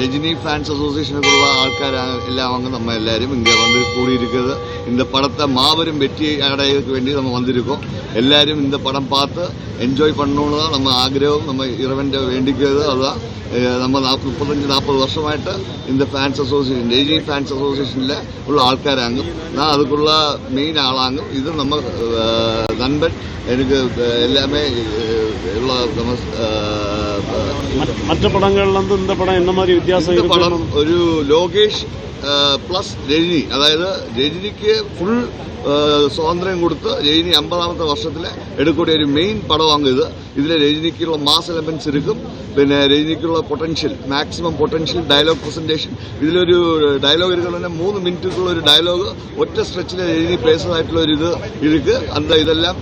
Rajini fans அசோசியேஷனுக்குள்ள ஆட்கார் எல்லாம் அவங்க நம்ம எல்லாரும் இங்கே வந்து கூடியிருக்கிறது இந்த படத்தை மாபெரும் வெற்றி அடையிறதுக்கு வேண்டி நம்ம வந்திருக்கோம். எல்லாரும் இந்த படம் பார்த்து என்ஜாய் பண்ணணும்னு தான் நம்ம ஆഗ്രഹവും நம்ம இறைவൻ്റെ வேண்டிக்கிறது. அதுதான் நம்ம 35-40 வருஷமாയിട്ട് இந்த ஃபேன்ஸ் அசோசியேஷன் ரஜினி ஃபேன்ஸ் அசோசியேஷனில் உள்ள ஆൾക്കാരാണ്. நான் அதுக்குள்ள மெயின் ஆளாங்க. இது நம்ம நண்பன் எனக்கு எல்லாமே மற்ற படங்கள்ல இருந்து இந்த படம் என்ன மாதிரி வித்தியாசம்? இந்த படம் ഒരു ലോകേഷ് പ്ലസ് രജനി, അതായത് രജനിക്ക് ഫുൾ സ്വാതന്ത്ര്യം കൊടുത്ത് രജനി 50ാമത്തെ വർഷത്തിൽ എടുക്കുന്ന ഒരു മെയിൻ പടമാണ് ഇത്. ഇതിൽ രജനിക്കുള്ള മാസ് എലമെന്റ്സ് ഇരിക്കും, പിന്നെ രജനിക്കുള്ള potential maximum potential dialogue presentation. ഇതിലൊരു ഡയലോഗ് ഇരിക്കുന്ന 3 മിനിറ്റുള്ള ഒരു ഡയലോഗ് ഒറ്റ സ്ട്രെച്ചിൽ രജനി പേഴ്സണായിട്ടുള്ള ഒരു ഇത് ഇருக்கு. ഇതെല്ലാം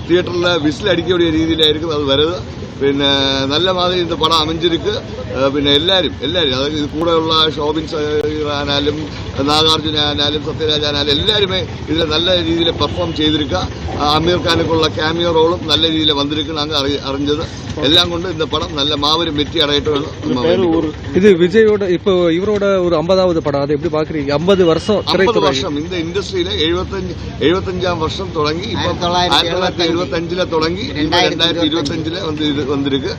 തിയേറ്ററിൽ വിസിലടിക്കக்கூடிய രീതിയിലായിരിക്കും അത് വരുന്നത്. പിന്നെ നല്ല മാതിരി இந்த படம் அமைஞ்சிருக்கு. പിന്നെ എല്ലാവരും അതായത് ഇത് കൂടെയുള്ള ഷോബിൻ ആനാലും നാഗാർജുന ആനാലും സത്യരാജ് ആനാലും എല്ലാവരുമേ ഇതിൽ നല്ല രീതിയിൽ പെർഫോം ചെയ്തിരിക്കുക. അമീർ ഖാനുക്കുള്ള ക്യാമിയോ റോളും നല്ല രീതിയിൽ വന്നിരിക്കും. നാங்கள் അറിഞ്ഞത് எல்லாம் கொண்டு இந்த படம் நல்ல மாபெரும் வெற்றி அடையட்டும். இது விஜயோட இப்போ இவரோட ஒரு 50வது படம், அது எப்படி பாக்குறீங்க? 50 வருஷம் இந்த இண்டஸ்ட்ரியில 75ஆம் வருஷம் தொடங்கி 1975 தொடங்கி 2025 வந்திருக்கு.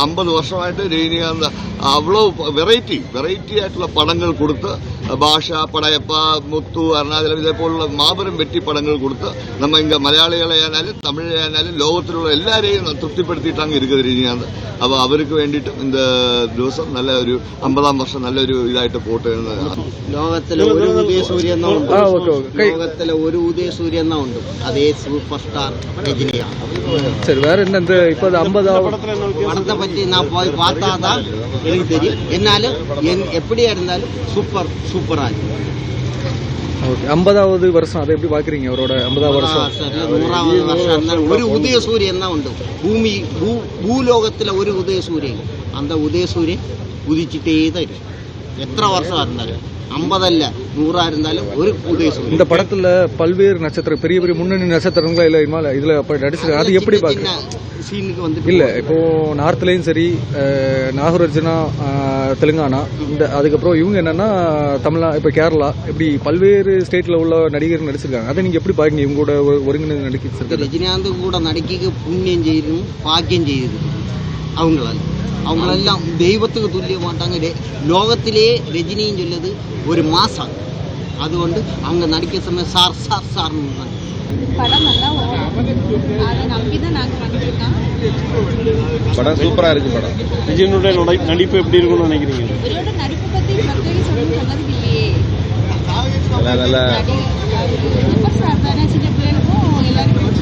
50 வருஷமாയിട്ട് രജനീകാന്ത് அவ்வளவு வெரைட்டி ஆയിട്ടുള്ള പടങ്ങൾ കൊടുത്ത് ഭാഷ പടയപ്പ മുത്തു അരുണാചലം ഇതേപോലുള്ള മാബരം വെറ്റി പടങ്ങൾ കൊടുത്ത് நம்ம இங்க മലയാളികളെ ആയാലും തമിഴ് ആയാലും ലോകത്തിലുള്ള എല്ലാവരെയും തൃപ്തിപ്പെടുത്തിയിട്ടാണ് ഇരിക്കുന്നത് രജനീകാന്ത്. അപ്പോൾ അവർക്ക് വേണ്ടിയിട്ടും இந்த ദിവസം നല്ല ഒരു 50ആം വർഷം നല്ലൊരു ഇതായിട്ട് പോട്ടെ എന്ന്. ലോകത്തിലെ ഒരു ഉദയസൂര്യൻ ലോകത്തിലെ ഒരു ഉദയസൂര്യൻ ഉണ്ട്, അതേ സൂപ്പർ സ്റ്റാർ രജനിയാണ്. சரி, வேற என்ன இந்த இப்போ 50வது படத்தை பற்றி நான் போய் பார்த்தாதான் எனக்கு தெரியும். என்னாலும் எப்படியா இருந்தாலும் சூப்பரா இருக்கு. 50வது வருஷம் அதை எப்படி பாக்குறீங்க? அவரோட 50வது வருஷம் 100வது வருஷம் இருந்தாலும் ஒரு உதயசூரியன் தான் உண்டு. பூலோகத்துல ஒரு உதயசூரியன், அந்த உதயசூரியன் உதிச்சுட்டே தான் இருக்கு. எத்தனை வருஷம் இருந்தாலும் 50 அல்ல 100 இருந்தாலும் ஒரு உதயசூரியன். இந்த படத்துல பல்வேறு நட்சத்திரம் பெரிய முன்னணி நட்சத்திரங்களா இல்ல இதுல நடிச்சிருக்காங்க. அது எப்படி பாக்குறீங்க? சீனுக்கு வந்து இல்ல இப்போ நார்த்லயும் சரி, நாகார்ஜுனா தெலுங்கானா, இந்த அதுக்கப்புறம் இவங்க என்னன்னா தமிழ்நா இப்ப கேரளா, இப்படி பல்வேறு ஸ்டேட்ல உள்ள நடிகர்கள் நடிச்சிருக்காங்க. அதை நீங்க எப்படி பாக்குறீங்க? இவங்க கூட ஒருங்கிணைந்து நடிக்க ரஜினிகாந்த் கூட நடிக்க புண்ணியம் செய்யணும், பாக்கியம் செய்யணும். அவங்களெல்லாம் தெய்வத்துக்கு துல்லிய மாட்டாங்க. லோகத்திலே ரஜினின்னு சொல்லுது ஒரு மாசம். அதுകൊണ്ട് அவங்க நடிக்க சமயம் சார் படம் நல்லா அதை நம்பி தான் நாங்கள் வந்திருக்கோம். படம் சூப்பரா இருக்கு. படம் விஜயனுடைய நடிப்பு எப்படி இருக்கும்னு நினைக்கிறீங்க? இவரோட நடிப்பு பத்தி பிரத்யேக சொன்னது இல்லையே. நல்லா சூப்பர் ஸ்டார் தானே, சின்ன பிள்ளைகளுக்கும் எல்லாருக்கும்